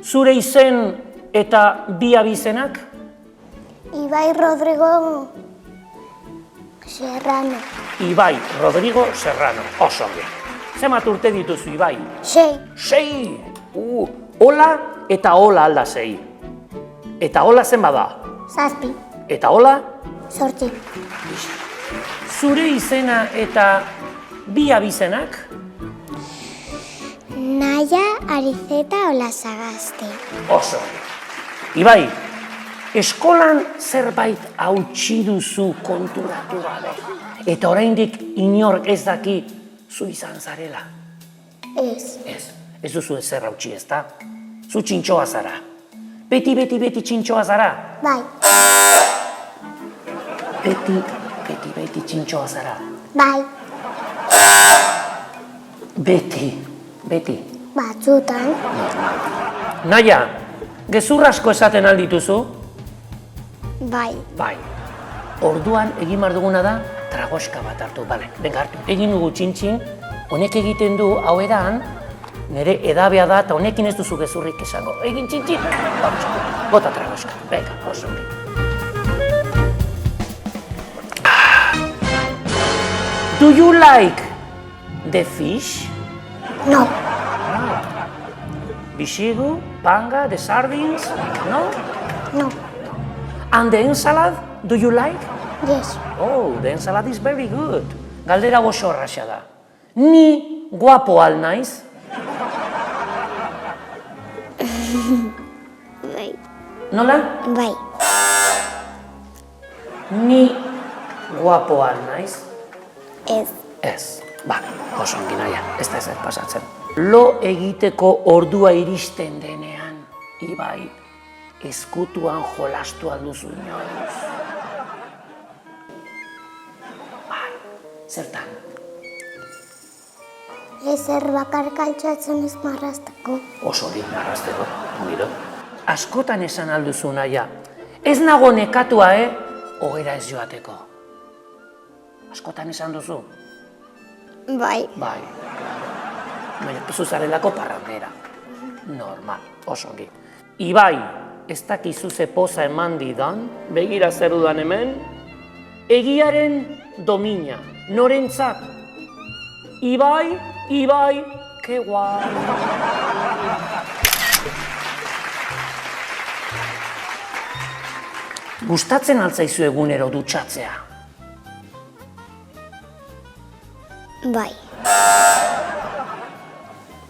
zure izen eta bi abizenak? Ibai Rodrigo Serrano. Ibai Rodrigo Serrano, oso ongi. Zenbat urte dituzu, Ibai? 6. 6! Ola eta ola alda 6. Eta ola zenbat da? 7. Eta ola? 8. Zure izena eta bi abizenak? Naia Arizeta Olazagasti. Oso ongi. Ibai, eskolan zerbait hautsi duzu konturatu gabe. Eta oraindik inork ez daki zu izan zarela. Ez. Ez duzu ezer hautsi, ez da? Zu txintxoa zara. Beti txintxoa zara. Bai. Beti txintxoa zara. Bai. Beti. Batzutan. Naia, gezur asko esaten aldituzu? Bai. Bai. Orduan egin behar duguna da, tragoska bat hartu. Bale, benga hartu. Egin dugu txintxin, honek egiten du, hau edan, nire edabea da, eta honekin ez duzu gezurrik esango. Egin txintxin, bota tragoska. Benga, oso hori. Do you like the fish? No. Bishigu, panga, the sardines, no? No. And the ensalad, do you like? Yes. Oh, the ensalad is very good. Galdera oso erraza da. Ni guapo al naiz? Bai. Nola? Bai. Ni guapo al naiz? Ez. Ez. Ba, oso ongi naia, ez da ezer pasatzen. Lo egiteko ordua iristen denean, Ibai, ezkutuan jolastu alduzu inoiz. Bai, zertan? Ezer bakarka altxatzen ez marrasteko. Oso hori narrazteko, miro. Askotan esan alduzu naia, ez nago nekatua, hogera ez joateko. Askotan esan duzu? Bai. Bai. Baina, zuzarelako parrandera. Normal, oso ongi. Ibai, ez dakizu ze poza eman didan, begira zer dudan hemen, egiaren domina, norentzat. Ibai, ke guai. Gustatzen altzaizu egunero dutxatzea? Bai.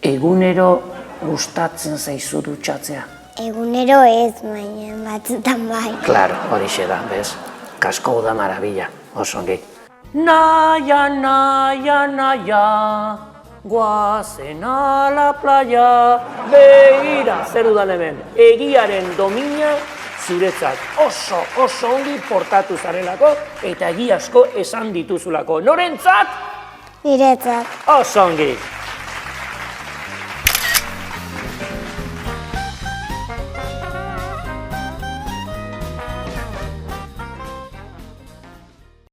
Egunero gustatzen zaizu dutxatzea? Egunero ez, baina batzutan bai. Claro, horixe da, bez? Kasko da marabila, oso ongi. Naia, guazen a la playa. Begira, zer dudan hemen, egiaren domina zuretzat oso ongi portatu zarelako eta egi asko esan dituzulako. Norentzat? Niretzat. Oso ongi.